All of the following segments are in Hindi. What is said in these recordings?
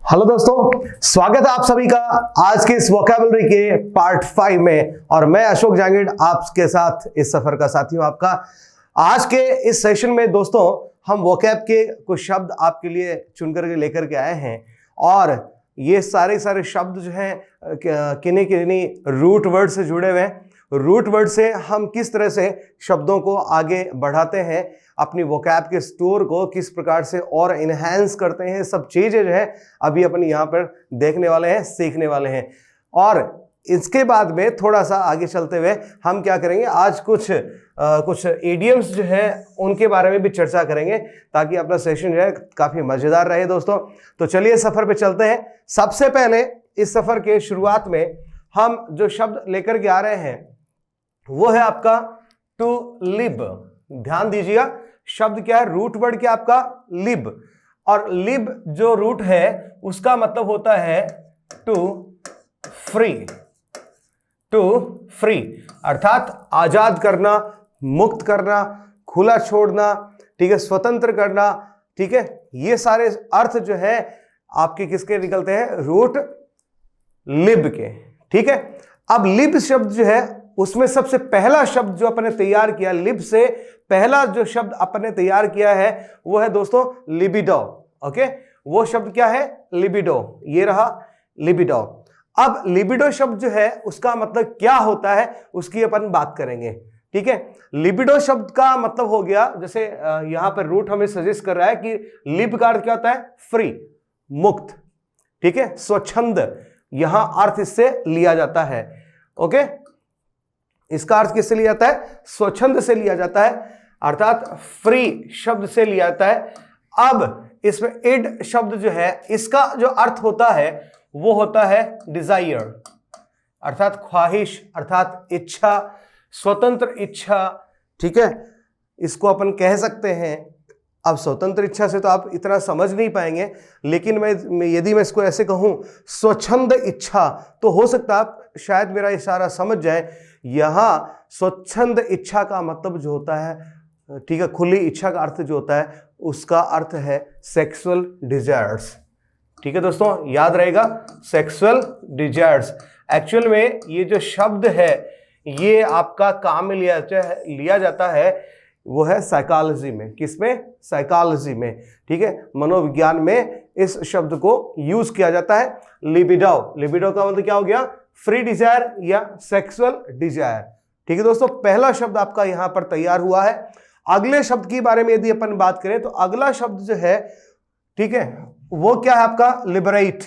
हेलो दोस्तों, स्वागत है आप सभी का आज के इस वोकैबुलरी के पार्ट 5 में। और मैं अशोक जांगिड़ आपके साथ इस सफर का साथी हूं आपका। आज के इस सेशन में दोस्तों हम वोकैब के कुछ शब्द आपके लिए चुनकर के लेकर के आए हैं। और ये सारे शब्द जो हैं किन्हीं किन्हीं रूट वर्ड से जुड़े हुए हैं। रूट वर्ड से हम किस तरह से शब्दों को आगे बढ़ाते हैं, अपनी वोकैब के स्टोर को किस प्रकार से और इनहेंस करते हैं, सब चीजें जो है अभी अपन यहाँ पर देखने वाले हैं, सीखने वाले हैं। और इसके बाद में थोड़ा सा आगे चलते हुए हम क्या करेंगे, आज कुछ इडियम्स जो है उनके बारे में भी चर्चा करेंगे ताकि अपना सेशन जो है काफी मजेदार रहे दोस्तों। तो चलिए सफर पे चलते हैं। सबसे पहले इस सफर के शुरुआत में हम जो शब्द लेकर के आ रहे हैं वो है आपका टू लिव। ध्यान दीजिएगा, शब्द क्या है, रूट वर्ड क्या आपका लिव। और लिव जो रूट है उसका मतलब होता है टू फ्री। टू फ्री अर्थात आजाद करना, मुक्त करना, खुला छोड़ना, ठीक है, स्वतंत्र करना, ठीक है। ये सारे अर्थ जो है आपके किसके निकलते हैं, रूट लिव के, ठीक है। अब लिव शब्द जो है उसमें सबसे पहला शब्द जो अपने तैयार किया, लिव से पहला जो शब्द अपने तैयार किया है वो है दोस्तों लिबिडो। ओके, वो शब्द क्या है, लिबिडो। ये रहा लिबिडो। अब लिबिडो शब्द जो है उसका मतलब क्या होता है उसकी अपन बात करेंगे, ठीक है। लिबिडो शब्द का मतलब हो गया, जैसे यहां पर रूट हमें सजेस्ट कर रहा है कि लिब का अर्थ क्या होता है, फ्री, मुक्त, ठीक है, स्वच्छंद। यहां अर्थ इससे लिया जाता है। ओके, इसका अर्थ किससे लिया जाता है, स्वच्छंद से लिया जाता है, अर्थात फ्री शब्द से लिया जाता है। अब इसमें इड शब्द जो है इसका जो अर्थ होता है वो होता है डिजायर, अर्थात ख्वाहिश, अर्थात इच्छा, स्वतंत्र इच्छा, ठीक है, इसको अपन कह सकते हैं। अब स्वतंत्र इच्छा से तो आप इतना समझ नहीं पाएंगे, लेकिन यदि मैं इसको ऐसे कहूं स्वच्छंद इच्छा, तो हो सकता है आप शायद मेरा इशारा समझ जाए। यहां स्वच्छंद इच्छा का मतलब जो होता है, ठीक है, खुली इच्छा का अर्थ जो होता है उसका अर्थ है सेक्सुअल डिजायर्स, ठीक है दोस्तों, याद रहेगा, सेक्सुअल डिजायर्स। एक्चुअल में ये जो शब्द है ये आपका काम में लिया जाता है, वो है साइकोलॉजी में। किसमें, साइकोलॉजी में, ठीक है, मनोविज्ञान में इस शब्द को यूज किया जाता है। लिबिडो, लिबिडो का मतलब क्या हो गया, फ्री डिजायर या सेक्सुअल डिजायर, ठीक है दोस्तों। पहला शब्द आपका यहां पर तैयार हुआ है। अगले शब्द के बारे में यदि अपन बात करें तो अगला शब्द जो है, ठीक है, वो क्या है आपका लिबरेट।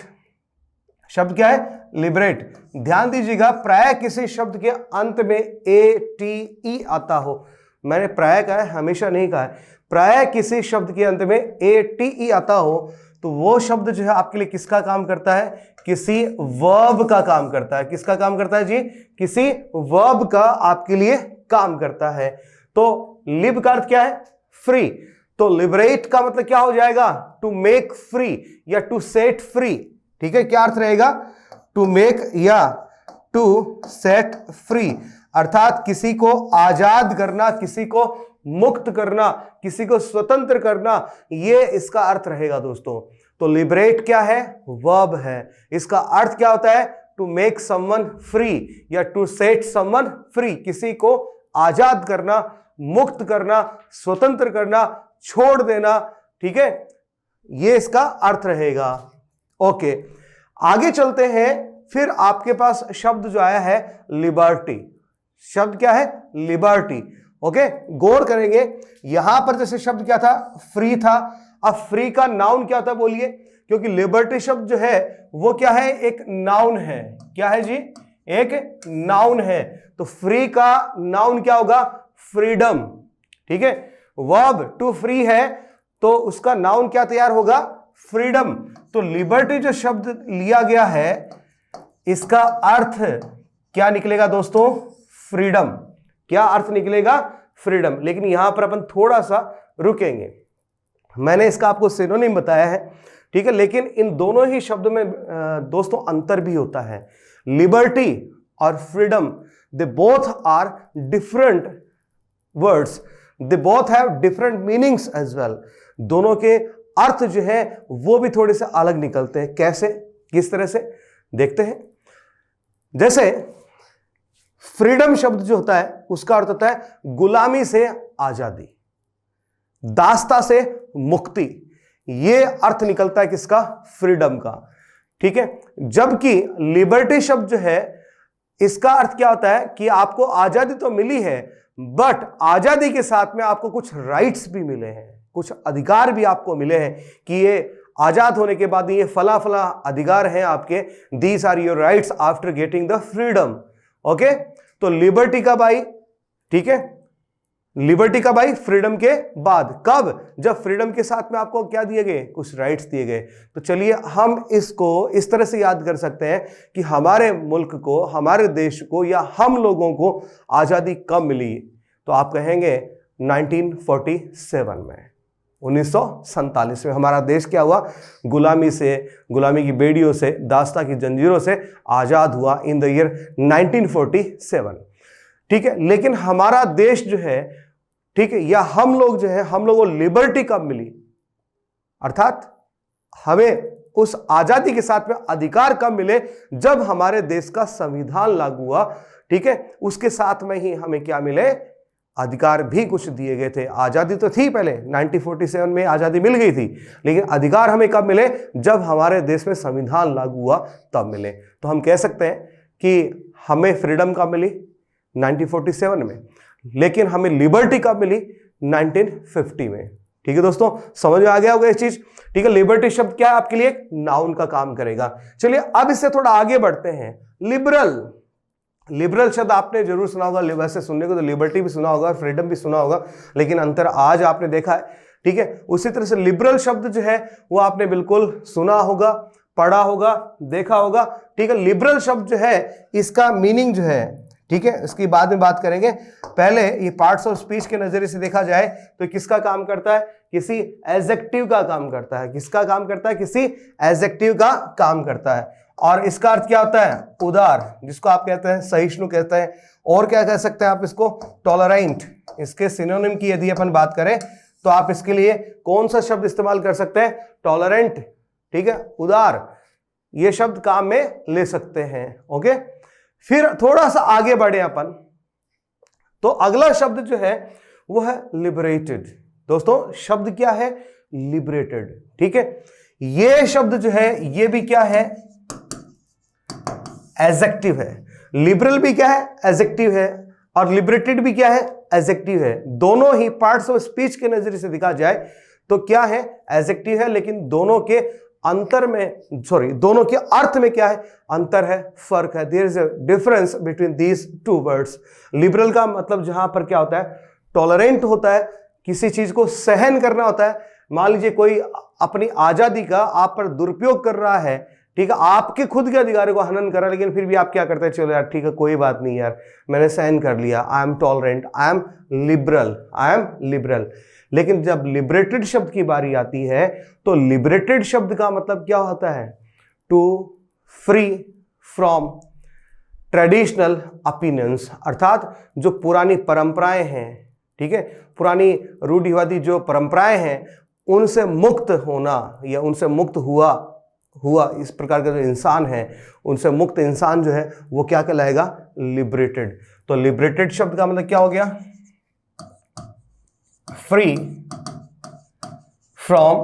शब्द क्या है, लिबरेट। ध्यान दीजिएगा, प्राय किसी शब्द के अंत में ए टी ई आता हो, मैंने प्राय कहा है, हमेशा नहीं कहा है, प्राय किसी शब्द के अंत में ए टी ई आता हो तो वो शब्द जो है आपके लिए किसका काम करता है, किसी वर्ब का काम करता है। किसका काम करता है जी, किसी वर्ब का आपके लिए काम करता है। तो लिब का अर्थ क्या है, फ्री। तो लिबरेट का मतलब क्या हो जाएगा, टू मेक फ्री या टू सेट फ्री, ठीक है। क्या अर्थ रहेगा, टू मेक या टू सेट फ्री, अर्थात किसी को आजाद करना, किसी को मुक्त करना, किसी को स्वतंत्र करना, ये इसका अर्थ रहेगा दोस्तों। तो लिबरेट क्या है, वर्ब है। इसका अर्थ क्या होता है, टू मेक समवन फ्री या टू सेट समवन फ्री, किसी को आजाद करना, मुक्त करना, स्वतंत्र करना, छोड़ देना, ठीक है, ये इसका अर्थ रहेगा। ओके, आगे चलते हैं। फिर आपके पास शब्द जो आया है लिबर्टी। शब्द क्या है, लिबर्टी। ओके, गौर करेंगे, यहां पर जैसे शब्द क्या था, फ्री था। अब फ्री का नाउन क्या होता है बोलिए, क्योंकि लिबर्टी शब्द जो है वो क्या है, एक नाउन है। क्या है जी, एक नाउन है। तो फ्री का नाउन क्या होगा, फ्रीडम, ठीक है। वर्ब टू फ्री है तो उसका नाउन क्या तैयार होगा, फ्रीडम। तो लिबर्टी जो शब्द लिया गया है इसका अर्थ क्या निकलेगा दोस्तों, फ्रीडम। क्या अर्थ निकलेगा, फ्रीडम। लेकिन यहां पर अपन थोड़ा सा रुकेंगे, मैंने इसका आपको सिनोनिम बताया है, ठीक है, लेकिन इन दोनों ही शब्दों में दोस्तों अंतर भी होता है। लिबर्टी और freedom, they both are different words, they both have different meanings as well. दोनों के अर्थ जो है वो भी थोड़े से अलग निकलते हैं। कैसे, किस तरह से, देखते हैं। जैसे फ्रीडम शब्द जो होता है उसका अर्थ होता है गुलामी से आजादी, दास्ता से मुक्ति, ये अर्थ निकलता है किसका, फ्रीडम का, ठीक है। जबकि लिबर्टी शब्द जो है इसका अर्थ क्या होता है कि आपको आजादी तो मिली है, बट आजादी के साथ में आपको कुछ राइट्स भी मिले हैं, कुछ अधिकार भी आपको मिले हैं कि ये आजाद होने के बाद ये फला फला अधिकार हैं आपके, these are your rights after getting the freedom. Okay, तो लिबर्टी कब आई, ठीक है, लिबर्टी कब आई, फ्रीडम के बाद। कब, जब फ्रीडम के साथ में आपको क्या दिए गए, कुछ राइट्स दिए गए। तो चलिए हम इसको इस तरह से याद कर सकते हैं कि हमारे मुल्क को, हमारे देश को या हम लोगों को आजादी कब मिली, तो आप कहेंगे 1947 में, 1947 में हमारा देश क्या हुआ, गुलामी से, गुलामी की बेड़ियों से, दास्ता की जंजीरों से आजाद हुआ इन द ईयर 1947, ठीक है। लेकिन हमारा देश जो है, ठीक है, या हम लोग जो है, हम लोगों को लिबर्टी कब मिली, अर्थात हमें उस आजादी के साथ में अधिकार कब मिले, जब हमारे देश का संविधान लागू हुआ, ठीक है। उसके साथ में ही हमें क्या मिले, अधिकार भी कुछ दिए गए थे। आजादी तो थी पहले, 1947 में आजादी मिल गई थी, लेकिन अधिकार हमें कब मिले, जब हमारे देश में संविधान लागू हुआ तब मिले। तो हम कह सकते हैं कि हमें फ्रीडम कब मिली, 1947 में, लेकिन हमें लिबर्टी कब मिली, 1950 में। ठीक है दोस्तों, समझ में आ गया होगा ये चीज, ठीक है। लिबर्टी शब्द क्या है आपके लिए, एक नाउन का काम करेगा। चलिए अब इससे थोड़ा आगे बढ़ते हैं। लिबरल, लिबरल शब्द आपने जरूर सुना होगा, वैसे सुनने को तो लिबर्टी भी सुना होगा, फ्रीडम भी सुना होगा, लेकिन अंतर आज आपने देखा है, ठीक है। उसी तरह से लिबरल शब्द जो है वो आपने बिल्कुल सुना होगा, पढ़ा होगा, देखा होगा, ठीक है। लिबरल शब्द जो है इसका मीनिंग जो है, ठीक है, इसकी बाद में बात करेंगे। पहले ये पार्ट्स ऑफ स्पीच के नजरिए से देखा जाए तो किसका काम करता है, किसी एडजेक्टिव का काम करता है। किसका काम करता है, किसी एडजेक्टिव का काम करता है। और इसका अर्थ क्या होता है, उदार, जिसको आप कहते हैं सहिष्णु कहते हैं, और क्या कह सकते हैं आप इसको, टॉलरेंट। इसके सिनोनिम की यदि अपन बात करें तो आप इसके लिए कौन सा शब्द इस्तेमाल कर सकते हैं, टॉलरेंट, ठीक है, उदार, ये शब्द काम में ले सकते हैं। ओके, फिर थोड़ा सा आगे बढ़े अपन, तो अगला शब्द जो है वो है लिबरेटेड। दोस्तों शब्द क्या है, लिबरेटेड, ठीक है। ये शब्द जो है ये भी क्या है, एडजेक्टिव है। लिबरल भी क्या है, एडजेक्टिव है, और लिबरेटेड भी क्या है, एडजेक्टिव है। दोनों ही पार्ट्स ऑफ स्पीच के नजरिए से देखा जाए तो क्या है, एडजेक्टिव है, लेकिन दोनों के अंतर में, सॉरी, दोनों के अर्थ में क्या है, अंतर है, फर्क है। There is a difference between these two words. Liberal का मतलब जहां पर क्या होता है, टॉलरेंट होता है, किसी चीज को सहन करना होता है। मान लीजिए कोई अपनी आजादी का आप पर दुरुपयोग कर रहा है, ठीक है, आपके खुद के अधिकारों को हनन कर रहा है, लेकिन फिर भी आप क्या करते हैं, चलो यार ठीक है, कोई बात नहीं यार, मैंने सहन कर लिया, I am tolerant, I am liberal, I am liberal. लेकिन जब लिबरेटेड शब्द की बारी आती है तो लिबरेटेड शब्द का मतलब क्या होता है, to free from traditional opinions, अर्थात जो पुरानी परंपराएं हैं, ठीक है, पुरानी रूढ़िवादी जो परंपराएं हैं उनसे मुक्त होना, या उनसे मुक्त हुआ इस प्रकार का जो इंसान है, उनसे मुक्त इंसान जो है वो क्या कहलाएगा, लिबरेटेड। तो लिबरेटेड शब्द का मतलब क्या हो गया, free from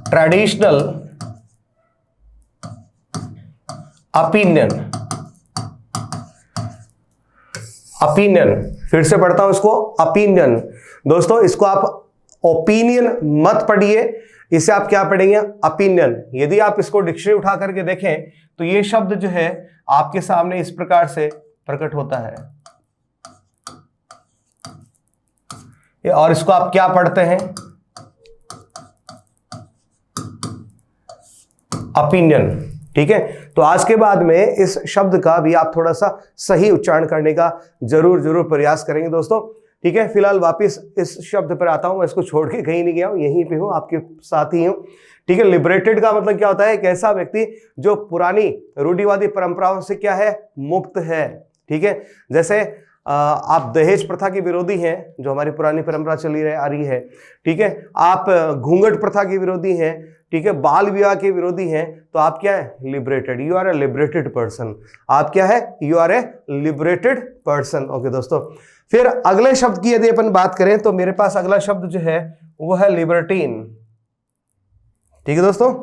traditional opinion. Opinion, फिर से पढ़ता हूं इसको, ओपिनियन। दोस्तों इसको आप ओपिनियन मत पढ़िए, इसे आप क्या पढ़ेंगे, ओपिनियन। यदि आप इसको डिक्शनरी उठा करके देखें तो ये शब्द जो है आपके सामने इस प्रकार से प्रकट होता है, और इसको आप क्या पढ़ते हैं, ओपिनियन, ठीक है। तो आज के बाद में इस शब्द का भी आप थोड़ा सा सही उच्चारण करने का जरूर प्रयास करेंगे दोस्तों, ठीक है। फिलहाल वापस इस शब्द पर आता हूं, मैं इसको छोड़ के कहीं नहीं गया हूं, यहीं पे हूं, आपके साथ ही हूं, ठीक है। लिबरेटेड का मतलब क्या होता है, एक ऐसा व्यक्ति जो पुरानी रूढ़िवादी परंपराओं से क्या है, मुक्त है, ठीक है। जैसे आप दहेज प्रथा के विरोधी हैं, जो हमारी पुरानी परंपरा चली आ रही है, ठीक है। आप घूंघट प्रथा के विरोधी हैं, ठीक है। बाल विवाह के विरोधी हैं, तो आप क्या है, liberated, you are a liberated person. आप क्या है, you are a liberated person. Okay दोस्तों, फिर अगले शब्द की यदि अपन बात करें तो मेरे पास अगला शब्द जो है वो है लिबर्टीन। ठीक है दोस्तों,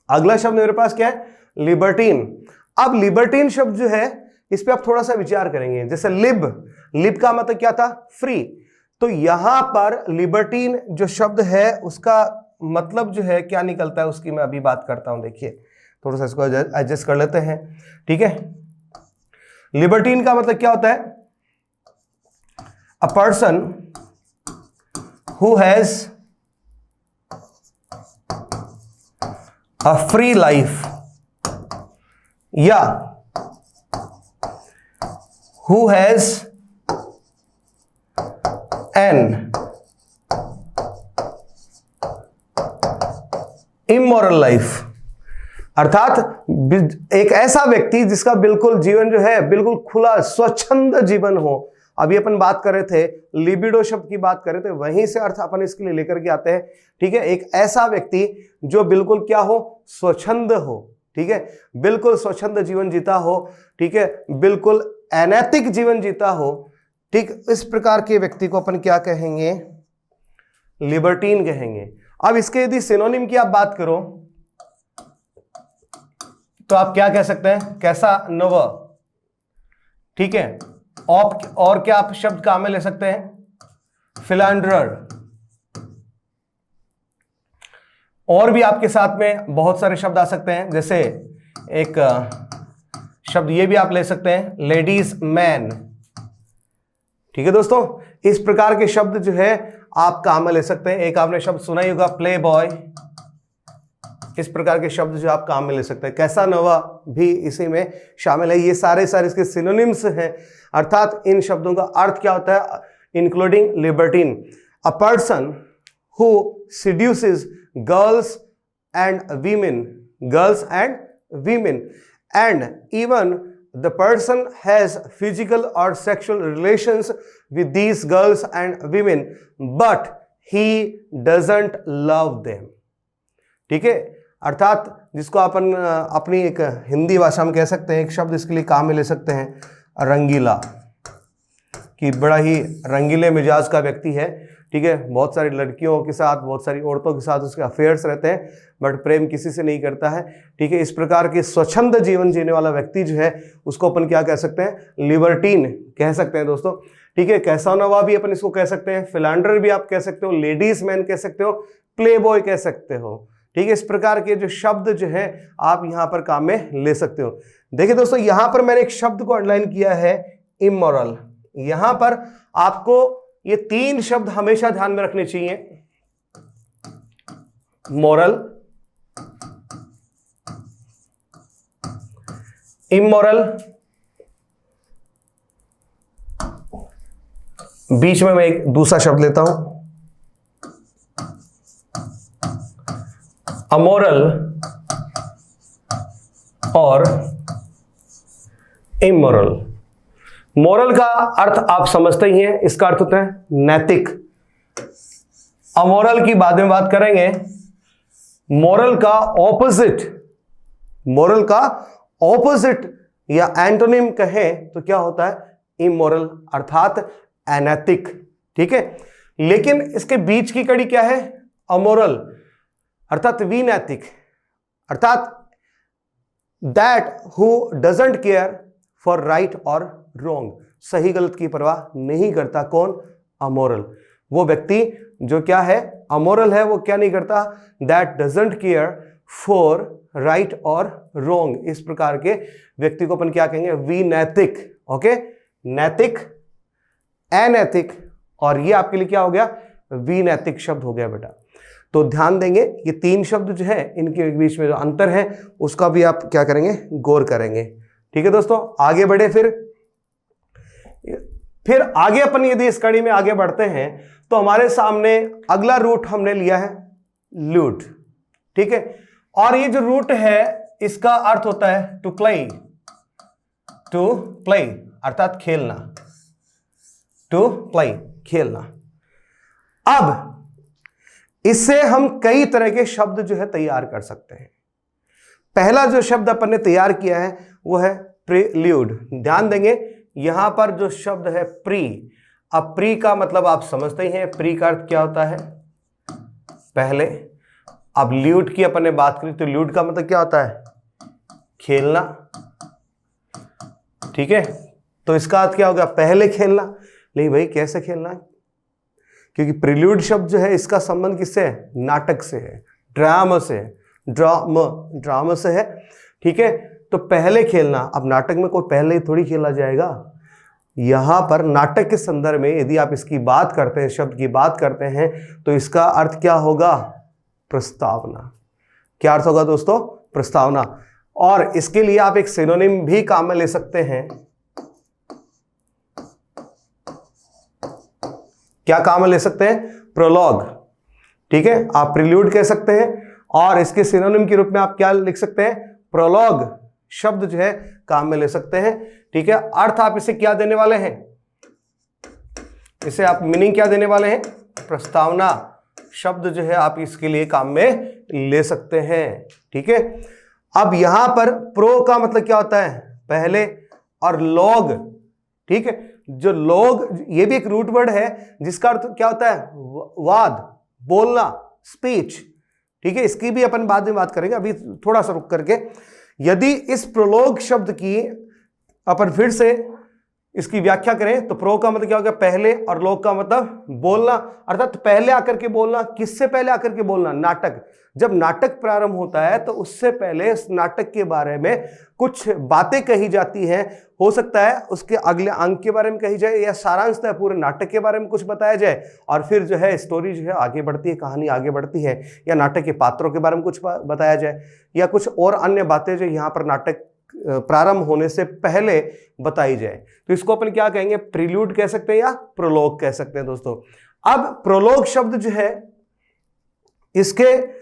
अगला शब्द मेरे पास क्या है, लिबर्टीन। अब लिबर्टीन शब्द जो है इस पे आप थोड़ा सा विचार करेंगे। जैसे लिब का मतलब क्या था, फ्री। तो यहां पर लिबर्टीन जो शब्द है उसका मतलब जो है क्या निकलता है, उसकी मैं अभी बात करता हूं। देखिए थोड़ा सा इसको एडजस्ट कर लेते हैं, ठीक है। लिबर्टीन का मतलब क्या होता है, अ person who has a free life, या who has an immoral life, अर्थात एक ऐसा व्यक्ति जिसका बिल्कुल जीवन जो है बिल्कुल खुला स्वच्छंद जीवन हो। अभी अपन बात कर रहे थे, लिबिडो शब्द की बात कर रहे थे, वहीं से अर्थ अपन इसके लिए लेकर के आते हैं, ठीक है। एक ऐसा व्यक्ति जो बिल्कुल क्या हो, स्वच्छंद हो, ठीक है, बिल्कुल स्वच्छंद जीवन जीता हो, ठीक है, बिल्कुल अनैतिक जीवन जीता हो, ठीक। इस प्रकार के व्यक्ति को अपन क्या कहेंगे, लिबर्टीन कहेंगे। अब इसके यदि सिनोनिम की आप बात करो तो आप क्या कह सकते हैं, कैसा नव, ठीक है। और क्या आप शब्द काम में ले सकते हैं, फिलैंडरर। और भी आपके साथ में बहुत सारे शब्द आ सकते हैं, जैसे एक शब्द ये भी आप ले सकते हैं, लेडीज मैन। ठीक है दोस्तों, इस प्रकार के शब्द जो है आप काम में ले सकते हैं। एक आपने शब्द सुना ही होगा, प्ले बॉय। इस प्रकार के शब्द जो आप काम में ले सकते हैं, कैसा नवा भी इसी में शामिल है। ये सारे इसके सिनोनिम्स हैं, अर्थात इन शब्दों का अर्थ क्या होता है, including libertine, a person who seduces girls and women, and even the person has physical or sexual relations with these girls and women, but he doesn't love them। ठीक है, अर्थात जिसको अपन अपनी एक हिंदी भाषा में कह सकते हैं, एक शब्द इसके लिए काम में ले सकते हैं, रंगीला, कि बड़ा ही रंगीले मिजाज का व्यक्ति है, ठीक है। बहुत सारी लड़कियों के साथ, बहुत सारी औरतों के साथ उसके अफेयर्स रहते हैं, बट प्रेम किसी से नहीं करता है, ठीक है। इस प्रकार के स्वच्छंद जीवन जीने वाला व्यक्ति जो है उसको अपन क्या कह सकते हैं, लिबर्टीन कह सकते हैं दोस्तों, ठीक है। कैसा नवा भी अपन इसको कह सकते हैं, फिलैंडर भी आप कह सकते हो, लेडीज मैन कह सकते हो, प्ले बॉय कह सकते हो, ठीक है। इस प्रकार के जो शब्द जो है आप यहां पर काम में ले सकते हो। देखिए दोस्तों, यहां पर मैंने एक शब्द को अंडरलाइन किया है, इमोरल। यहां पर आपको ये तीन शब्द हमेशा ध्यान में रखने चाहिए, मोरल, इमोरल, बीच में मैं एक दूसरा शब्द लेता हूं, अमोरल और इमोरल। मोरल का अर्थ आप समझते ही हैं, इसका अर्थ होता है नैतिक। अमोरल की बाद में बात करेंगे। मोरल का ऑपोजिट या एंटोनिम कहें तो क्या होता है, इमोरल, अर्थात अनैतिक, ठीक है। लेकिन इसके बीच की कड़ी क्या है, अमोरल, अर्थात विनैतिक, अर्थात that who doesn't care for right और रॉन्ग, सही गलत की परवाह नहीं करता। कौन, अमोरल। वो व्यक्ति जो क्या है, अमोरल है, वो क्या नहीं करता, that doesn't care for right और रॉन्ग। इस प्रकार के व्यक्ति को अपन क्या कहेंगे, विनैतिक। ओके, नैतिक, अनैतिक, और ये आपके लिए क्या हो गया, विनैतिक शब्द हो गया बेटा। तो ध्यान देंगे, ये तीन शब्द जो है इनके बीच में जो अंतर है उसका भी आप क्या करेंगे, गौर करेंगे। ठीक है दोस्तों, आगे बढ़े। फिर आगे अपन यदि इस कड़ी में आगे बढ़ते हैं तो हमारे सामने अगला रूट हमने लिया है, लूट, ठीक है। और ये जो रूट है इसका अर्थ होता है टू प्ले, अर्थात खेलना। टू प्ले, खेलना। अब इससे हम कई तरह के शब्द जो है तैयार कर सकते हैं। पहला जो शब्द अपन ने तैयार किया है वो है प्रील्यूड। ध्यान देंगे यहां पर जो शब्द है प्री, अब प्री का मतलब आप समझते ही हैं, प्री का अर्थ क्या होता है, पहले। अब ल्यूड की अपन ने बात करी तो ल्यूड का मतलब क्या होता है, खेलना, ठीक है। तो इसका अर्थ क्या होगा, पहले खेलना। नहीं भाई, कैसे खेलना है, क्योंकि प्रील्यूड शब्द जो है इसका संबंध किससे है, नाटक से है, ड्रामा से है, ड्रामा से है, ठीक है। तो पहले खेलना, अब नाटक में कोई पहले ही थोड़ी खेला जाएगा। यहां पर नाटक के संदर्भ में यदि आप इसकी बात करते हैं, शब्द की बात करते हैं, तो इसका अर्थ क्या होगा, प्रस्तावना। क्या अर्थ होगा दोस्तों, प्रस्तावना। और इसके लिए आप एक सिनोनिम भी काम में ले सकते हैं। क्या काम में ले सकते हैं, प्रोलॉग, ठीक है। आप प्रील्यूड कह सकते हैं और इसके सिनोनिम के रूप में आप क्या लिख सकते हैं, प्रोलॉग शब्द जो है काम में ले सकते हैं, ठीक है। अर्थ आप इसे क्या देने वाले हैं, इसे आप मीनिंग क्या देने वाले हैं, प्रस्तावना शब्द जो है आप इसके लिए काम में ले सकते हैं, ठीक है। अब यहां पर प्रो का मतलब क्या होता है, पहले, और लॉग, ठीक है। जो लॉग, ये भी एक रूट वर्ड है जिसका अर्थ क्या होता है, वाद, बोलना, स्पीच, ठीक है। इसकी भी अपन बाद में बात करेंगे, अभी थोड़ा सा रुक करके। यदि इस प्रोलोग शब्द की अपन फिर से इसकी व्याख्या करें तो प्रो का मतलब क्या होगा, पहले, और लोग का मतलब बोलना, अर्थात पहले आकर के बोलना। किससे पहले आकर के बोलना, नाटक। जब नाटक प्रारंभ होता है तो उससे पहले इस नाटक के बारे में कुछ बातें कही जाती हैं। हो सकता है उसके अगले अंक के बारे में कही जाए, या सारांशतः पूरे नाटक के बारे में कुछ बताया जाए, और फिर जो है स्टोरी जो है आगे बढ़ती है, कहानी आगे बढ़ती है, या नाटक के पात्रों के बारे में कुछ बताया जाए, या कुछ और अन्य बातें जो यहाँ पर नाटक प्रारंभ होने से पहले बताई जाए। तो इसको अपन क्या कहेंगे, प्रील्यूड कह सकते हैं या प्रोलोग कह सकते हैं दोस्तों। अब प्रोलोग शब्द जो है इसके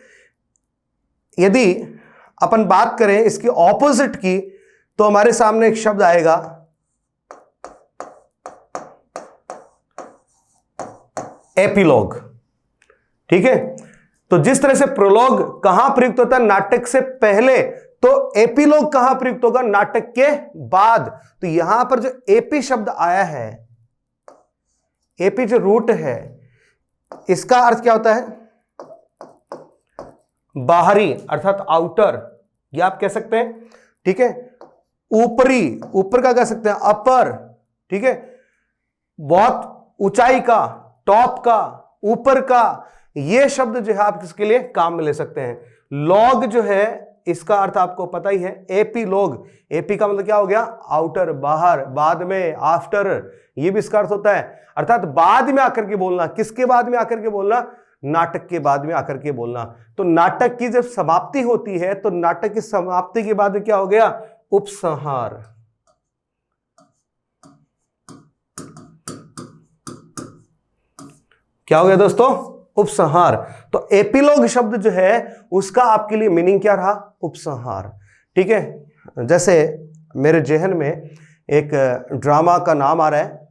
यदि अपन बात करें इसकी ऑपोजिट की, तो हमारे सामने एक शब्द आएगा एपिलॉग, ठीक है। तो जिस तरह से प्रोलोग कहां प्रयुक्त होता है, नाटक से पहले, तो एपिलॉग कहां प्रयुक्त होगा, नाटक के बाद। तो यहां पर जो एपी शब्द आया है, एपी जो रूट है, इसका अर्थ क्या होता है, बाहरी, अर्थात आउटर, ये आप कह सकते हैं, ठीक है। ऊपरी, ऊपर का कह सकते हैं अपर, ठीक है। बहुत ऊंचाई का, टॉप का, ऊपर का, ये शब्द जो है आप किसके लिए काम में ले सकते हैं। लॉग जो है इसका अर्थ आपको पता ही है, एपी लॉग। एपी का मतलब क्या हो गया, आउटर, बाहर, बाद में, आफ्टर, ये भी इसका अर्थ होता है, अर्थात बाद में आकर के बोलना। किसके बाद में आकर के बोलना, नाटक के बाद में आकर के बोलना। तो नाटक की जब समाप्ति होती है तो नाटक की समाप्ति के बाद क्या हो गया, उपसंहार। क्या हो गया दोस्तों, उपसंहार। तो एपिलॉग शब्द जो है उसका आपके लिए मीनिंग क्या रहा, उपसंहार, ठीक है। जैसे मेरे जहन में एक ड्रामा का नाम आ रहा है,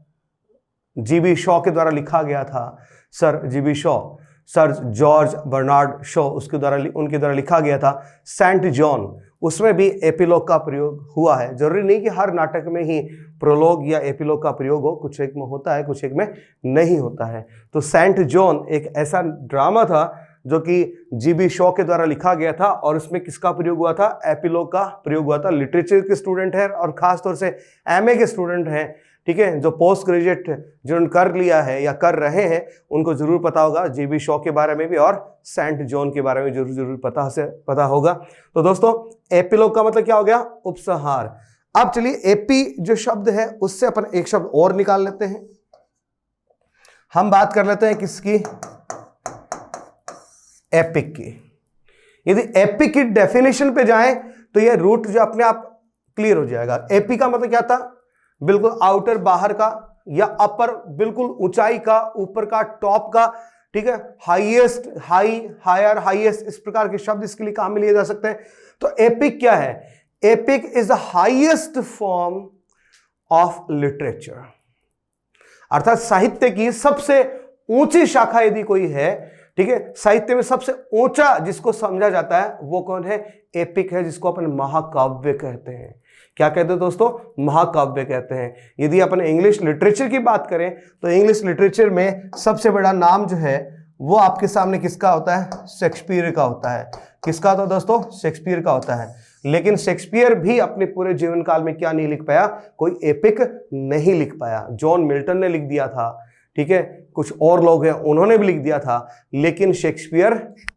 जीबी शॉ के द्वारा लिखा गया था, sir GB Shaw, sir George Bernard Shaw, उनके द्वारा लिखा गया था सेंट जॉन। उसमें भी एपिलॉग का प्रयोग हुआ है। जरूरी नहीं कि हर नाटक में ही प्रोलोग या एपिलॉग का प्रयोग हो, कुछ एक में होता है, कुछ एक में नहीं होता है। तो सेंट जॉन एक ऐसा ड्रामा था जो कि जीबी शॉ के द्वारा लिखा गया था, और उसमें किसका प्रयोग हुआ था, एपिलॉग का प्रयोग हुआ था। लिटरेचर के स्टूडेंट हैं और खासतौर से एमए के स्टूडेंट हैं, ठीक है, जो पोस्ट ग्रेजुएट जिन्होंने कर लिया है या कर रहे हैं, उनको जरूर पता होगा जीबी शॉ के बारे में भी, और सेंट जॉन के बारे में जरूर पता होगा। तो दोस्तों एपिलॉग का मतलब क्या हो गया, उपसंहार। अब चलिए एपी जो शब्द है उससे अपन एक शब्द और निकाल लेते हैं। हम बात कर लेते हैं किसकी, एपिक की। यदि एपिक की डेफिनेशन पे जाएं तो यह रूट जो अपने आप क्लियर हो जाएगा। एपी का मतलब क्या था, बिल्कुल आउटर, बाहर का, या अपर, बिल्कुल ऊंचाई का, ऊपर का, टॉप का, ठीक है। हाईएस्ट, हाई, हायर, हाईएस्ट, इस प्रकार के शब्द इसके लिए काम में लिए जा सकते हैं। तो एपिक क्या है, epic is the highest form of literature. अर्थात साहित्य की सबसे ऊंची शाखा यदि कोई है, ठीक है, साहित्य में सबसे ऊंचा जिसको समझा जाता है वो कौन है? एपिक है, जिसको अपन महाकाव्य कहते हैं। क्या कहते हैं दोस्तों? महाकाव्य कहते हैं। यदि अपन इंग्लिश लिटरेचर की बात करें तो इंग्लिश लिटरेचर में सबसे बड़ा नाम जो है वो आपके सामने किसका होता है? शेक्सपियर का होता है। किसका होता है दोस्तों? शेक्सपियर का होता है। लेकिन शेक्सपियर भी अपने पूरे जीवन काल में क्या नहीं लिख पाया? कोई एपिक नहीं लिख पाया। जॉन मिल्टन ने लिख दिया था, ठीक है, कुछ और लोग हैं उन्होंने भी लिख दिया था, लेकिन शेक्सपियर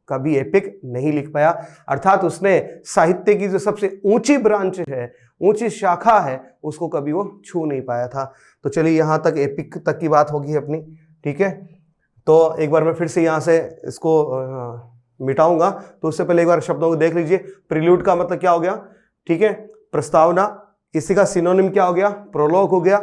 कभी एपिक नहीं लिख पाया। अर्थात उसने साहित्य की जो सबसे ऊंची ब्रांच है, ऊंची शाखा है, उसको कभी वो छू नहीं पाया था। तो चलिए यहां तक एपिक तक की बात होगी अपनी, ठीक है। तो एक बार मैं फिर से यहां से इसको मिटाऊंगा, तो उससे पहले एक बार शब्दों को देख लीजिए। प्रील्यूड का मतलब क्या हो गया? ठीक है, प्रस्तावना। इसी का सिनोनिम क्या हो गया? प्रोलोग हो गया,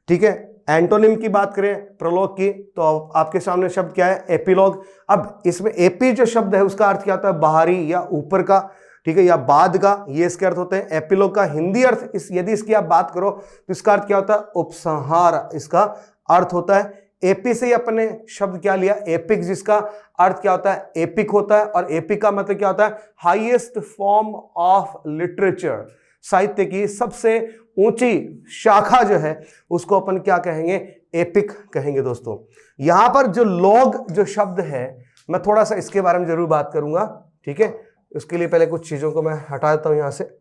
ठीक है। एंटोनिम की बात करें प्रोलोग की तो आपके सामने शब्द क्या है? एपिलॉग। अब इसमें एपी जो शब्द है उसका अर्थ क्या होता है? बाहरी या ऊपर का, ठीक है, या बाद का, ये इसके अर्थ होते हैं। एपिलॉग का हिंदी अर्थ यदि इसकी आप बात करो तो इसका अर्थ क्या होता है? उपसंहार इसका अर्थ होता है। एपी से ही अपने शब्द क्या लिया? एपिक, जिसका अर्थ क्या होता है? एपिक होता है। और एपिक का मतलब क्या होता है? Highest form of literature. साहित्य की सबसे ऊंची शाखा जो है उसको अपन क्या कहेंगे? एपिक कहेंगे दोस्तों। यहां पर जो लॉग जो शब्द है, मैं थोड़ा सा इसके बारे में जरूर बात करूंगा, ठीक है। उसके लिए पहले कुछ चीजों को मैं हटा देता हूं यहां से।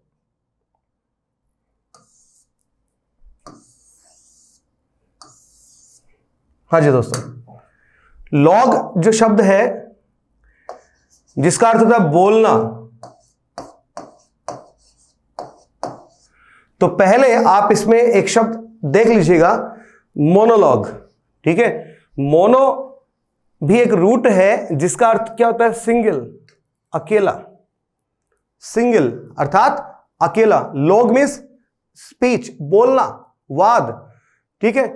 हाँ जी दोस्तों, लॉग जो शब्द है जिसका अर्थ होता है बोलना, तो पहले आप इसमें एक शब्द देख लीजिएगा, मोनोलॉग, ठीक है। मोनो भी एक रूट है जिसका अर्थ क्या होता है? सिंगल, अकेला। सिंगल अर्थात अकेला। लॉग मीन्स स्पीच, बोलना, वाद, ठीक है।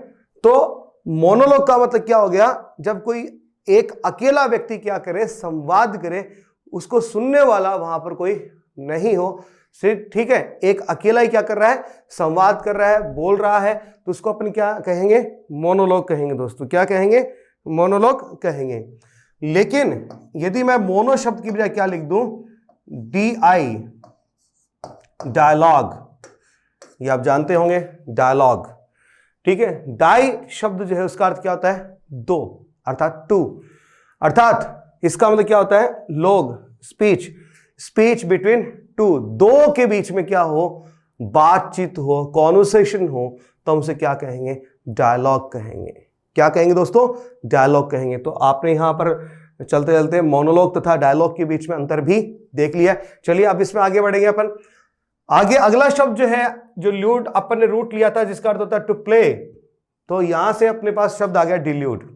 तो मोनोलॉग का मतलब क्या हो गया? जब कोई एक अकेला व्यक्ति क्या करे? संवाद करे, उसको सुनने वाला वहां पर कोई नहीं हो, सिर्फ, ठीक है, एक अकेला ही क्या कर रहा है? संवाद कर रहा है, बोल रहा है, तो उसको अपन क्या कहेंगे? मोनोलॉग कहेंगे दोस्तों। क्या कहेंगे? मोनोलॉग कहेंगे। लेकिन यदि मैं मोनो शब्द की बजाय क्या लिख दूं? DI, डायलॉग, ये आप जानते होंगे, डायलॉग, ठीक है। डाई शब्द जो है उसका अर्थ क्या होता है? दो, अर्थात टू। अर्थात इसका मतलब क्या होता है? Log, speech, speech between two, दो के बीच में क्या हो? बातचीत हो, कॉन्वर्सेशन हो, तो हम उसे क्या कहेंगे? डायलॉग कहेंगे। क्या कहेंगे दोस्तों? डायलॉग कहेंगे। तो आपने यहां पर चलते चलते मोनोलॉग तथा डायलॉग के बीच में अंतर भी देख लिया। चलिए अब इसमें आगे बढ़ेंगे अपन। आगे अगला शब्द जो है, जो ल्यूड अपन ने रूट लिया था जिसका अर्थ होता है टू प्ले, तो यहां से अपने पास शब्द आ गया डिल्यूड।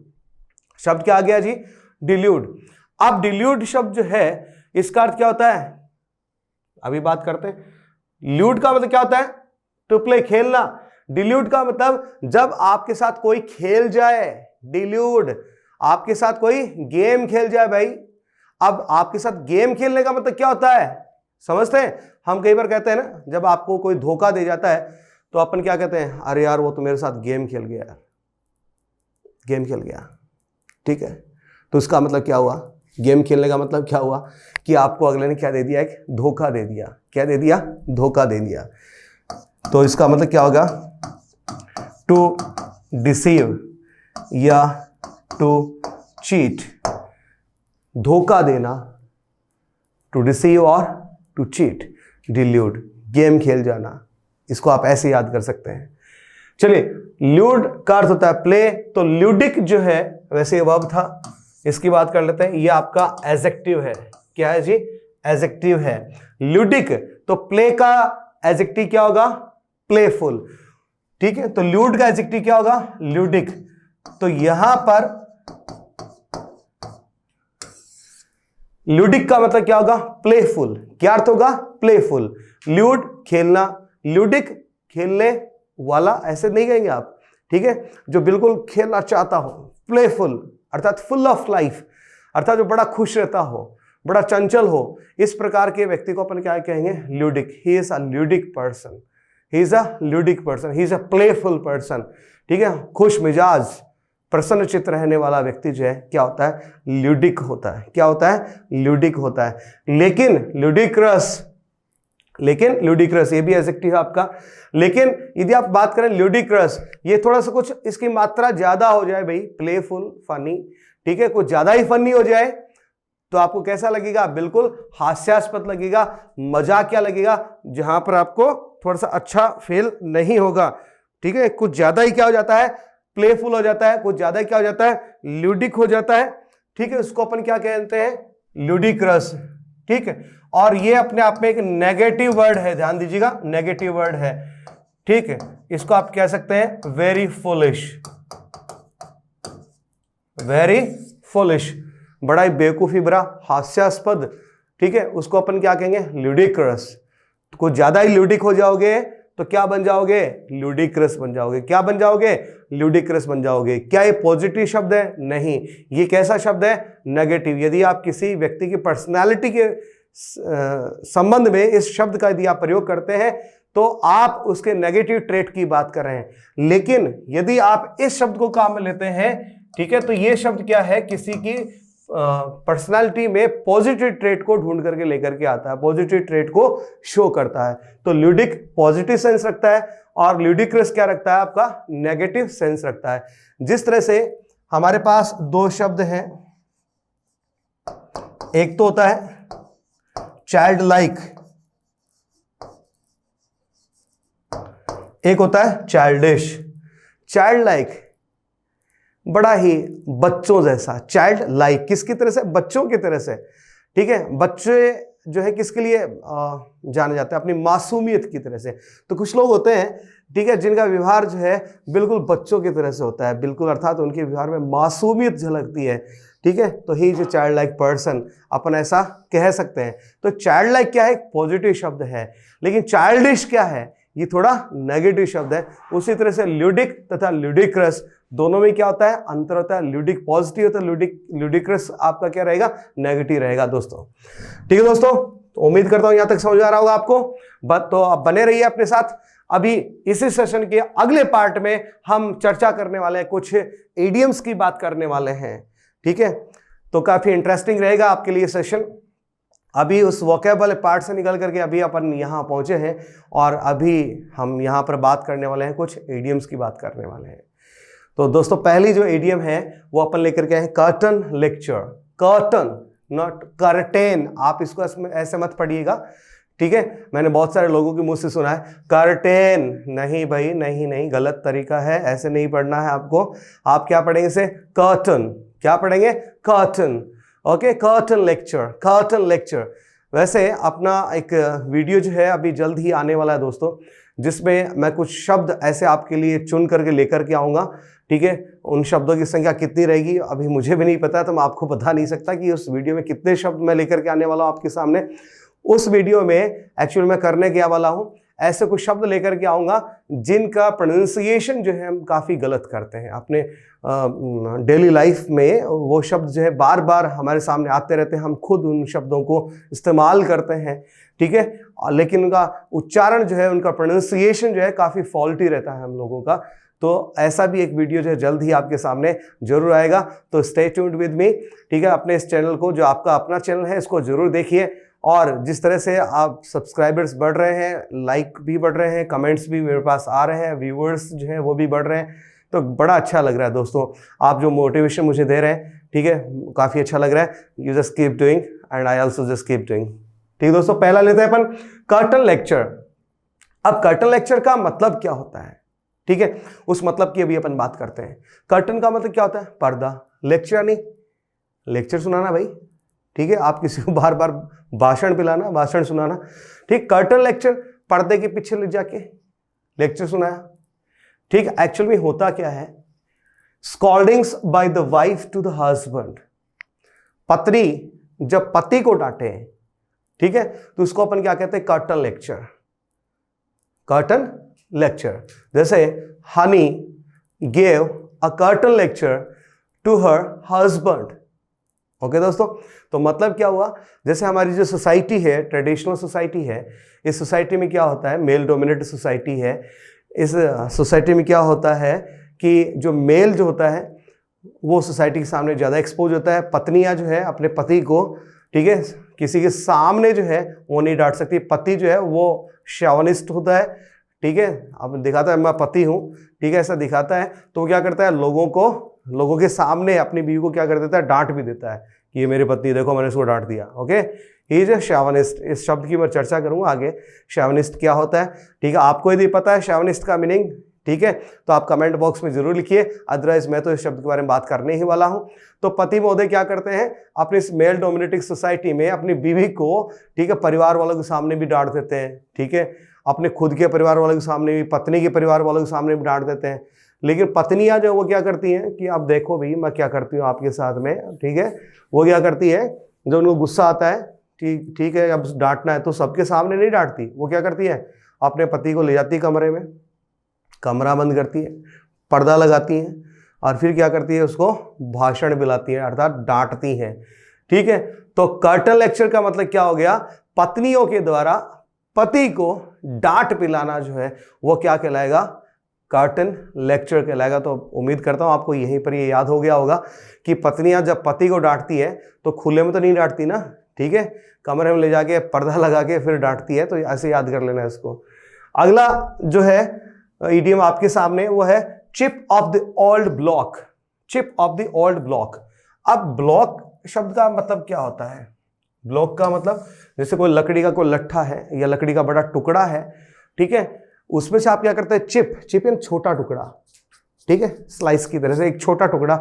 शब्द क्या आ गया जी? डिल्यूड। अब डिल्यूड शब्द जो है इसका अर्थ क्या होता है? अभी बात करते हैं। ल्यूड का मतलब क्या होता है? टू प्ले, खेलना। डिल्यूड का मतलब जब आपके साथ कोई खेल जाए, डिल्यूड, आपके साथ कोई गेम खेल जाए भाई। अब आपके साथ गेम खेलने का मतलब क्या होता है? समझते हैं? हम कई बार कहते हैं ना, जब आपको कोई धोखा दे जाता है तो अपन क्या कहते हैं? अरे यार वो तो मेरे साथ गेम खेल गया, गेम खेल गया, ठीक है। तो उसका मतलब क्या हुआ? गेम खेलने का मतलब क्या हुआ? कि आपको अगले ने क्या दे दिया? एक धोखा दे दिया। क्या दे दिया? धोखा दे दिया। तो इसका मतलब क्या होगा? टू डिसीव या टू चीट, धोखा देना, टू डिसीव और टू चीट, डिल्यूड, गेम खेल जाना। इसको आप ऐसे याद कर सकते हैं। चलिए, ल्यूड का अर्थ होता है प्ले, तो ल्यूडिक जो है वैसे वर्ब था, इसकी बात कर लेते हैं। ये आपका एडजेक्टिव है। क्या है जी? एडजेक्टिव है। ल्यूडिक, तो प्ले का एडजेक्टिव क्या होगा? प्लेफुल, ठीक है। तो ल्यूड का एडजेक्टिव क्या होगा? ल्यूडिक। तो यहां पर ल्यूडिक का मतलब क्या होगा? प्लेफुल। क्या अर्थ होगा? प्लेफुल। ल्यूड खेलना, ल्यूडिक खेलने वाला, ऐसे नहीं कहेंगे आप, ठीक है, जो बिल्कुल खेलना चाहता हो। प्लेफुल अर्थात फुल ऑफ लाइफ, अर्थात जो बड़ा खुश रहता हो, बड़ा चंचल हो, इस प्रकार के व्यक्ति को अपन क्या कहेंगे? Ludic. He is a ludic person. He is a ludic person, he is a playful person, ठीक है, खुश मिजाज प्रसन्न चित्त रहने वाला व्यक्ति जो है क्या होता है, ल्यूडिक होता है। क्या होता है, ल्यूडिक होता है। लेकिन ल्यूडिक्रस ये भी एडजेक्टिव है आपका। लेकिन यदि आप बात करें ल्यूडिक्रस, ये थोड़ा सा कुछ इसकी मात्रा ज्यादा हो जाए भाई, प्लेफुल फनी, ठीक है, कुछ ज्यादा ही फनी हो जाए तो आपको कैसा लगेगा, बिल्कुल हास्यास्पद लगेगा, मजाकिया लगेगा, जहां पर आपको थोड़ा सा अच्छा फील नहीं होगा, ठीक है। कुछ ज्यादा ही क्या हो जाता है, प्लेफुल हो जाता है, कुछ ज्यादा ही क्या हो जाता है, ल्यूडिक हो जाता है, ठीक है। उसको अपन क्या कहते हैं, ल्यूडिक्रस, ठीक है। और ये अपने आप में एक नेगेटिव वर्ड है, ध्यान दीजिएगा, नेगेटिव वर्ड है, ठीक है। इसको आप कह सकते हैं वेरी फुलिश, वेरी फुलिश, बड़ा ही बेवकूफी भरा, हास्यास्पद, ठीक है। उसको अपन क्या कहेंगे, ल्यूडिक्रस। कुछ ज्यादा ही ल्यूडिक हो जाओगे तो क्या बन जाओगे, ल्यूडिक्रस बन जाओगे। क्या बन जाओगे, ल्यूडिक्रस बन जाओगे। क्या ये पॉजिटिव शब्द है, नहीं, ये कैसा शब्द है, नेगेटिव। यदि आप किसी व्यक्ति की पर्सनालिटी के संबंध में इस शब्द का यदि आप प्रयोग करते हैं तो आप उसके नेगेटिव ट्रेट की बात कर रहे हैं। लेकिन यदि आप इस शब्द को काम में लेते हैं, ठीक है, तो ये शब्द क्या है, किसी की पर्सनालिटी में पॉजिटिव ट्रेट को ढूंढ करके लेकर के आता है, पॉजिटिव ट्रेट को शो करता है। तो ल्यूडिक पॉजिटिव सेंस रखता है और ल्यूडिक्रस क्या रखता है, आपका नेगेटिव सेंस रखता है। जिस तरह से हमारे पास दो शब्द हैं, एक तो होता है चाइल्ड लाइक, एक होता है चाइल्डिश। चाइल्ड लाइक बड़ा ही बच्चों जैसा, चाइल्ड लाइक किसकी तरह से, बच्चों की तरह से, ठीक है। बच्चे जो है किसके लिए जाने जाते हैं, अपनी मासूमियत की तरह से। तो कुछ लोग होते हैं, ठीक है, जिनका व्यवहार जो है बिल्कुल बच्चों की तरह से होता है, बिल्कुल, अर्थात उनके व्यवहार में मासूमियत झलकती है, ठीक है। तो he is a child like person, अपन ऐसा कह सकते हैं। तो चाइल्ड लाइक क्या है, एक पॉजिटिव शब्द है। लेकिन चाइल्डिश क्या है, ये थोड़ा नेगेटिव शब्द है। उसी तरह से ल्यूडिक तथा ल्यूडिक्रस दोनों में क्या होता है, अंतर होता है। ल्यूडिक पॉजिटिव होता है, ल्यूडिक्रस आपका क्या रहेगा, नेगेटिव रहेगा दोस्तों। ठीक है दोस्तों, तो उम्मीद करता हूं यहां तक समझ आ रहा होगा आपको। तो आप बने रहिए अपने साथ। अभी इसी सेशन के अगले पार्ट में हम चर्चा करने वाले हैं, कुछ इडियम्स की बात करने वाले हैं, ठीक है। तो काफी इंटरेस्टिंग रहेगा आपके लिए सेशन। अभी उस वोकेबल पार्ट से निकल करके अभी अपन यहाँ पहुंचे हैं और अभी हम यहाँ पर बात करने वाले हैं, कुछ इडियम्स की बात करने वाले हैं। तो दोस्तों पहली जो इडियम है वो अपन लेकर के आए curtain lecture. Curtain, not curtain, आप इसको ऐसे मत पढ़िएगा, ठीक है। मैंने बहुत सारे लोगों के मुंह से सुना है कर्टेन, नहीं भाई, नहीं, गलत तरीका है, ऐसे नहीं पढ़ना है आपको। आप क्या पढ़ेंगे इसे, कर्टन। क्या पढ़ेंगे, curtain, okay, curtain lecture, curtain lecture. वैसे अपना एक वीडियो जो है अभी जल्द ही आने वाला है दोस्तों, जिसमें मैं कुछ शब्द ऐसे आपके लिए चुन करके लेकर के आऊँगा, ठीक है। उन शब्दों की संख्या कितनी रहेगी अभी मुझे भी नहीं पता, तो मैं आपको बता नहीं सकता कि उस वीडियो में कितने शब्द मैं लेकर के आने वाला हूँ आपके सामने। उस वीडियो में एक्चुअल में करने क्या वाला हूँ, ऐसे कुछ शब्द लेकर के आऊँगा जिनका प्रोनाउंसिएशन जो है हम काफ़ी गलत करते हैं अपने डेली लाइफ में। वो शब्द जो है बार बार हमारे सामने आते रहते हैं, हम खुद उन शब्दों को इस्तेमाल करते हैं, ठीक है। लेकिन उनका उच्चारण जो है, उनका प्रोनाउंसिएशन जो है काफ़ी फॉल्टी रहता है हम लोगों का। तो ऐसा भी एक वीडियो जो है जल्द ही आपके सामने जरूर आएगा। तो स्टे ट्यून्ड विद मी, ठीक है। अपने इस चैनल को, जो आपका अपना चैनल है, इसको जरूर देखिए। और जिस तरह से आप सब्सक्राइबर्स बढ़ रहे हैं, लाइक भी बढ़ रहे हैं, कमेंट्स भी मेरे पास आ रहे हैं, व्यूअर्स जो हैं वो भी बढ़ रहे हैं, तो बड़ा अच्छा लग रहा है दोस्तों। आप जो मोटिवेशन मुझे दे रहे हैं, ठीक है, काफ़ी अच्छा लग रहा है। You just keep doing and I also just keep doing. ठीक है दोस्तों, पहला लेते हैं अपन कर्टन लेक्चर। अब कर्टन लेक्चर का मतलब क्या होता है, ठीक है, उस मतलब की अभी अपन बात करते हैं। कर्टन का मतलब क्या होता है, पर्दा। लेक्चर नहीं, लेक्चर सुनाना भाई, ठीक है। आप किसी को बार बार भाषण पिलाना, भाषण सुनाना, ठीक। कर्टन लेक्चर, पर्दे के पीछे ले जाके लेक्चर सुनाया, ठीक। एक्चुअल में होता क्या है, scoldings by the wife to the husband. पत्नी जब पति को डांटे, ठीक है, तो उसको अपन क्या कहते हैं, कर्टन लेक्चर। कर्टन लेक्चर, जैसे honey gave a curtain lecture to her husband, okay दोस्तों, तो मतलब क्या हुआ, जैसे हमारी जो सोसाइटी है, ट्रेडिशनल सोसाइटी है, इस सोसाइटी में क्या होता है, मेल डोमिनेटेड सोसाइटी है। इस सोसाइटी में क्या होता है कि जो मेल जो होता है वो सोसाइटी के सामने ज़्यादा एक्सपोज होता है। पत्नियां जो है अपने पति को, ठीक है, किसी के सामने जो है वो नहीं डांट सकती। पति जो है वो शॉविनिस्ट होता है, ठीक है, अब दिखाता है मैं पति हूँ, ठीक है, ऐसा दिखाता है। तो वो क्या करता है, लोगों के सामने अपनी बीवी को क्या कर देता है, डांट भी देता है कि ये मेरे पति, देखो मैंने इसको डांट दिया। Okay, he is A chauvinist. इस शब्द की मैं चर्चा करूंगा आगे, शॉविनिस्ट क्या होता है, ठीक है। आपको यदि पता है शॉविनिस्ट का मीनिंग, ठीक है, तो आप कमेंट बॉक्स में जरूर लिखिए, अदरवाइज मैं तो इस शब्द के बारे में बात करने ही वाला हूं। तो पति महोदय क्या करते हैं, अपनी इस मेल डोमिनेटिंग सोसाइटी में अपनी बीवी को, ठीक है, परिवार वालों के सामने भी डांट देते हैं, ठीक है, अपने खुद के परिवार वालों के सामने भी, पत्नी के परिवार वालों के सामने भी डांट देते हैं। लेकिन पत्नियां जो वो क्या करती हैं कि आप देखो भाई मैं क्या करती हूँ आपके साथ में, ठीक है, वो क्या करती है, जब उनको गुस्सा आता है, ठीक है, अब डांटना है तो सबके सामने नहीं डांटती, वो क्या करती है, अपने पति को ले जाती है कमरे में, कमरा बंद करती है, पर्दा लगाती है और फिर क्या करती है, उसको भाषण दिलाती है, अर्थात डांटती है, ठीक है। तो कर्टन लेक्चर का मतलब क्या हो गया, पत्नियों के द्वारा पति को डांट पिलाना जो है वो क्या कहलाएगा, कर्टन लेक्चर कहलाएगा। तो उम्मीद करता हूं आपको यहीं पर ये याद हो गया होगा कि पत्नियां जब पति को डांटती है तो खुले में तो नहीं डांटती ना, ठीक है, कमरे में ले जाके पर्दा लगा के फिर डांटती है। तो ऐसे याद कर लेना इसको। अगला जो है इडियम आपके सामने वो है chip off the old block. Chip off the old block. अब ब्लॉक शब्द का मतलब क्या होता है, ब्लॉक का मतलब जैसे कोई लकड़ी का कोई लट्ठा है या लकड़ी का बड़ा टुकड़ा है, ठीक है, उसमें से आप क्या करते हैं, चिप यानी छोटा टुकड़ा, ठीक है, स्लाइस की तरह से एक छोटा टुकड़ा,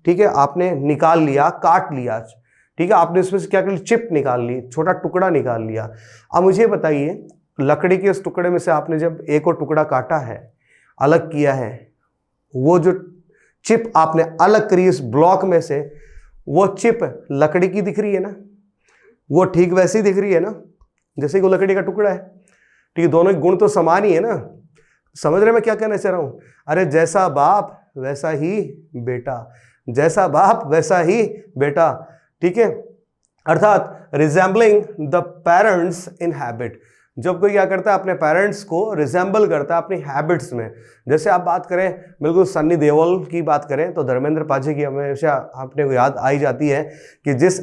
ठीक है, आपने निकाल लिया, काट लिया, ठीक है, आपने उसमें से क्या कर लिया, चिप निकाल ली, छोटा टुकड़ा निकाल लिया। अब मुझे बताइए, लकड़ी के उस टुकड़े में से आपने जब एक और टुकड़ा काटा है, अलग किया है, वो जो चिप आपने अलग करी इस ब्लॉक में से, वो चिप लकड़ी की दिख रही है ना, वो ठीक वैसी दिख रही है ना जैसे कि वो लकड़ी का टुकड़ा है, ठीक है, दोनों के गुण तो समान ही है ना। समझ रहे मैं क्या कहना चाह रहा हूं, अरे जैसा बाप वैसा ही बेटा, जैसा बाप वैसा ही बेटा, ठीक है, अर्थात resembling the parents in habit. जब कोई क्या करता है, अपने पेरेंट्स को रिजेंबल करता है अपनी हैबिट्स में। जैसे आप बात करें बिल्कुल सन्नी देओल की बात करें तो धर्मेंद्र पाजी की हमेशा अपने को याद आई जाती है कि जिस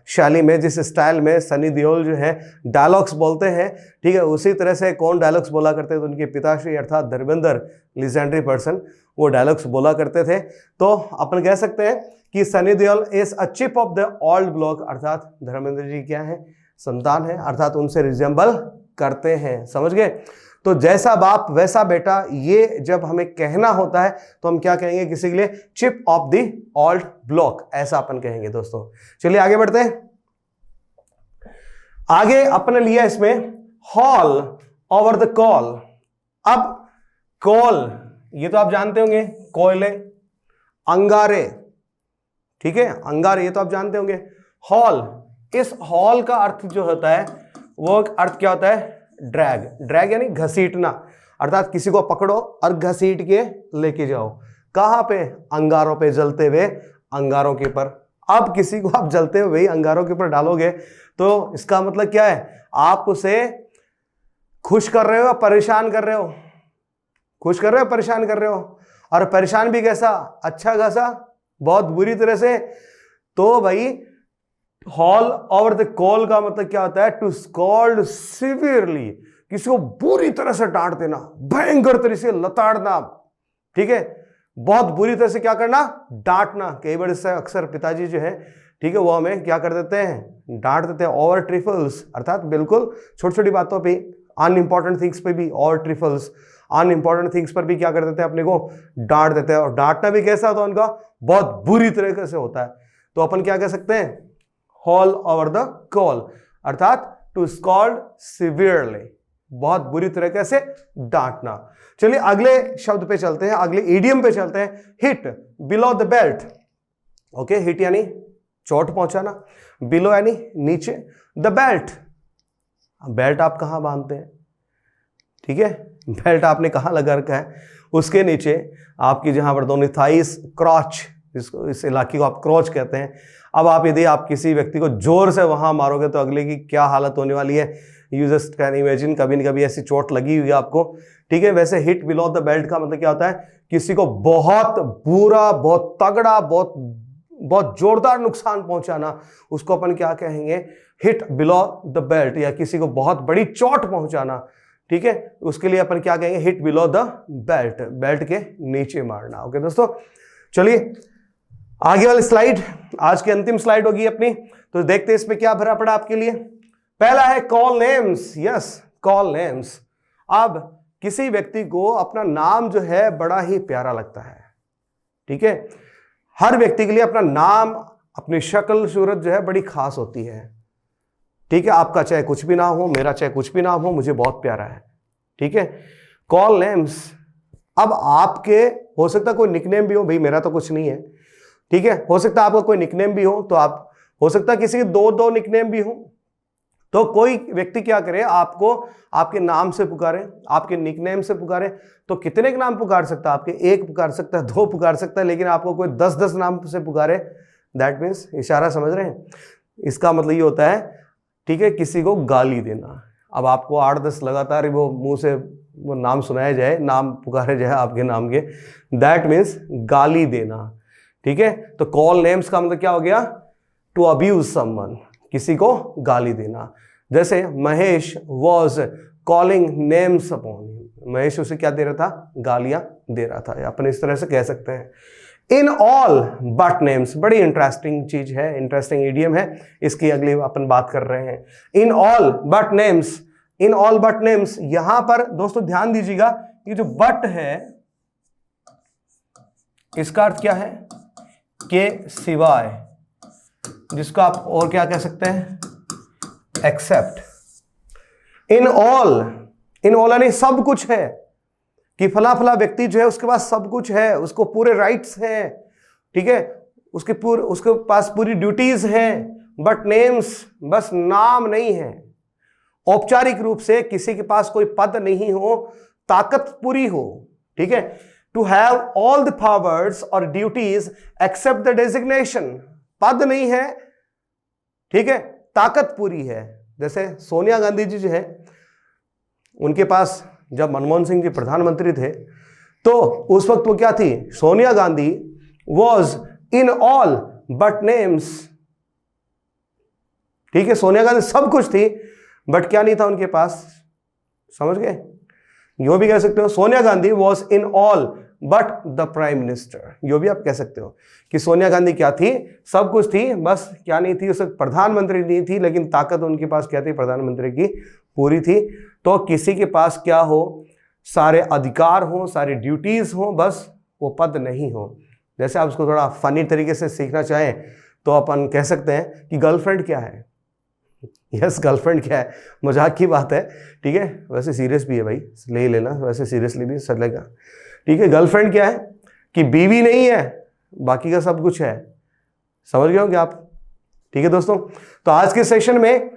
शैली में, जिस स्टाइल में सन्नी देओल जो है डायलॉग्स बोलते हैं, ठीक है, उसी तरह से कौन डायलॉग्स बोला करते थे, तो उनके पिताश्री अर्थात धर्मेंद्र, लीजेंडरी पर्सन, वो डायलॉग्स बोला करते थे। तो अपन कह सकते हैं कि Sunny Deol is a chip off the old block, अर्थात धर्मेंद्र जी क्या है, संतान है, अर्थात उनसे रिजेंबल करते हैं। समझ गए। तो जैसा बाप वैसा बेटा, ये जब हमें कहना होता है तो हम क्या कहेंगे किसी के लिए, chip off the old block, ऐसा अपन कहेंगे दोस्तों। चलिए आगे बढ़ते हैं। आगे अपन लिया इसमें हॉल ओवर द कॉल। अब कॉल ये तो आप जानते होंगे, कोयले, अंगारे, ठीक है, अंगारे ये तो आप जानते होंगे। हॉल, इस हॉल का अर्थ जो होता है वो अर्थ क्या होता है, ड्रैग। ड्रैग यानी घसीटना, अर्थात किसी को पकड़ो और घसीट के लेके जाओ। कहां पे, अंगारों पे, जलते हुए अंगारों के ऊपर। अब किसी को आप जलते हुए अंगारों के ऊपर डालोगे तो इसका मतलब क्या है, आप उसे खुश कर रहे हो, परेशान कर रहे हो, खुश कर रहे हो, परेशान कर रहे हो, और परेशान भी कैसा, अच्छा खासा, बहुत बुरी तरह से। तो भाई हॉल ओवर द कॉल का मतलब क्या होता है, टू स्कॉल्ड सिवियरली, किसी को बुरी तरह से डांट देना, भयंकर तरह से लताड़ना, ठीक है, बहुत बुरी तरह से क्या करना, डांटना। कई बार इससे अक्सर पिताजी जो है, ठीक है, वो हमें क्या कर देते हैं, डांट देते हैं। ओवर ट्रिफल्स, अर्थात बिल्कुल छोटी छोटी बातों पे, अनइंपॉर्टेंट थिंग्स पे भी, ओवर ट्रिफल्स, अनइंपॉर्टेंट थिंग्स पर भी क्या कर देते हैं, अपने को डांट देते हैं। और डांटना भी कैसा होता है उनका, बहुत बुरी तरीके से होता है। तो अपन क्या कह सकते हैं, हॉल ओवर द कॉल, अर्थात टू स्कॉल्ड सिवियरली, बहुत बुरी तरीके से डांटना। चलिए अगले शब्द पे चलते हैं, अगले इडियम पे चलते हैं, hit below the belt. Okay, hit यानी चोट पहुंचाना, बिलो यानी नीचे, द बेल्ट, बेल्ट आप कहां बांधते हैं, ठीक है, बेल्ट आपने कहां लगा रखा है, उसके नीचे आपकी जहां पर दोनों थाइस, क्रॉच, इसको, इस इलाके को आप क्रॉच कहते हैं, अब आप यदि आप किसी व्यक्ति को जोर से वहां मारोगे तो अगले की क्या हालत होने वाली है, यू जस्ट कैन इमेजिन। कभी न कभी ऐसी चोट लगी हुई है आपको, ठीक है। वैसे हिट बिलो द बेल्ट का मतलब क्या होता है, किसी को बहुत बुरा, बहुत तगड़ा, बहुत जोरदार नुकसान पहुंचाना, उसको अपन क्या कहेंगे, हिट बिलो द बेल्ट। या किसी को बहुत बड़ी चोट पहुंचाना, ठीक है, उसके लिए अपन क्या कहेंगे, hit below the belt, belt के नीचे मारना। ओके दोस्तों, चलिए आगे वाली स्लाइड आज की अंतिम स्लाइड होगी अपनी, तो देखते हैं इसमें क्या भरा पड़ा आपके लिए। पहला है call names. Yes, call names. अब किसी व्यक्ति को अपना नाम जो है बड़ा ही प्यारा लगता है, ठीक है। हर व्यक्ति के लिए अपना नाम, अपनी शक्ल सूरत जो है बड़ी खास होती है, ठीक है। आपका चाहे कुछ भी नाम हो, मेरा चाहे कुछ भी नाम हो, मुझे बहुत प्यारा है, ठीक है। Call names. अब आपके हो सकता है कोई निकनेम भी हो, भाई मेरा तो कुछ नहीं है, ठीक है। हो सकता है आपका कोई निकनेम भी हो, तो आप हो सकता है किसी के दो निकनेम भी हो, तो कोई व्यक्ति क्या करे, आपको आपके नाम से पुकारे, आपके निकनेम से पुकारे, तो कितने के नाम पुकार सकता है, आपके एक पुकार सकता है, दो पुकार सकता है, लेकिन आपको कोई 10 नाम से पुकारे, दैट मीन्स, इशारा समझ रहे हैं, इसका मतलब ये होता है, ठीक है, किसी को गाली देना। अब आपको 8-10 लगातार वो मुंह से वो नाम सुनाया जाए, नाम पुकारे जाए आपके नाम के, दैट मीन्स गाली देना, ठीक है। तो कॉल नेम्स का मतलब क्या हो गया, टू अब्यूज समवन, किसी को गाली देना। जैसे Mahesh was calling names upon him, Mahesh उसे क्या दे रहा था, गालियां दे रहा था, अपन इस तरह से कह सकते हैं। इन ऑल बट नेम्स, बड़ी इंटरेस्टिंग चीज है, इंटरेस्टिंग इडियम है, इसकी अगली अपन बात कर रहे हैं। इन all but names, in all but names, यहां पर दोस्तों ध्यान दीजिएगा, ये जो बट है इसका अर्थ क्या है, के सिवाय, जिसको आप और क्या कह सकते हैं, एक्सेप्ट। इन ऑल यानी सब कुछ है, कि फला फला व्यक्ति जो है उसके पास सब कुछ है, उसको पूरे राइट्स हैं, ठीक है, उसके पास पूरी ड्यूटीज हैं। बट नेम्स, बस नाम नहीं है। औपचारिक रूप से किसी के पास कोई पद नहीं हो, ताकत पूरी हो, ठीक है। To have all the powers और ड्यूटीज एक्सेप्ट द डेजिग्नेशन, पद नहीं है, ठीक है, ताकत पूरी है। जैसे सोनिया गांधी जी जो है, उनके पास जब मनमोहन सिंह जी प्रधानमंत्री थे, तो उस वक्त वो क्या थी, Sonia Gandhi was in all but names, ठीक है। सोनिया गांधी सब कुछ थी, बट क्या नहीं था उनके पास, समझ गए, यो भी कह सकते हो Sonia Gandhi was in all but the prime minister, यो भी आप कह सकते हो कि सोनिया गांधी क्या थी, सब कुछ थी, बस क्या नहीं थी, उस प्रधानमंत्री नहीं थी, लेकिन ताकत उनके पास क्या थी, प्रधानमंत्री की पूरी थी। तो किसी के पास क्या हो, सारे अधिकार हो, सारी ड्यूटीज हो, बस वो पद नहीं हो। जैसे आप उसको थोड़ा फनी तरीके से सीखना चाहें तो अपन कह सकते हैं कि गर्लफ्रेंड क्या है। यस, गर्लफ्रेंड क्या है, मजाक की बात है, ठीक है, वैसे सीरियस भी है भाई, ले ही लेना, वैसे सीरियसली भी चलेगा, ठीक है। गर्लफ्रेंड क्या है, कि बीवी नहीं है, बाकी का सब कुछ है, समझ गए होंगे आप, ठीक है दोस्तों। तो आज के सेशन में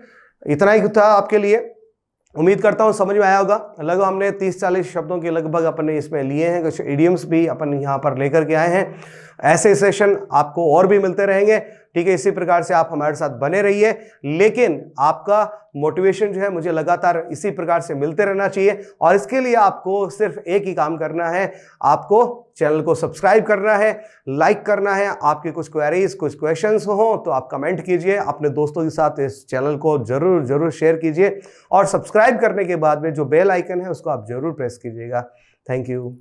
इतना ही था आपके लिए, उम्मीद करता हूं समझ में आया होगा। लगभग हमने 30-40 शब्दों के लगभग अपने इसमें लिए हैं, कुछ इडियम्स भी अपन यहां पर लेकर के आए हैं। ऐसे सेशन आपको और भी मिलते रहेंगे, ठीक है। इसी प्रकार से आप हमारे साथ बने रहिए, लेकिन आपका मोटिवेशन जो है मुझे लगातार इसी प्रकार से मिलते रहना चाहिए, और इसके लिए आपको सिर्फ एक ही काम करना है, आपको चैनल को सब्सक्राइब करना है, लाइक करना है। आपके कुछ क्वेरीज, कुछ क्वेश्चंस हो तो आप कमेंट कीजिए, अपने दोस्तों के साथ इस चैनल को जरूर शेयर कीजिए, और सब्सक्राइब करने के बाद में जो बेल आइकन है उसको आप जरूर प्रेस कीजिएगा। Thank you.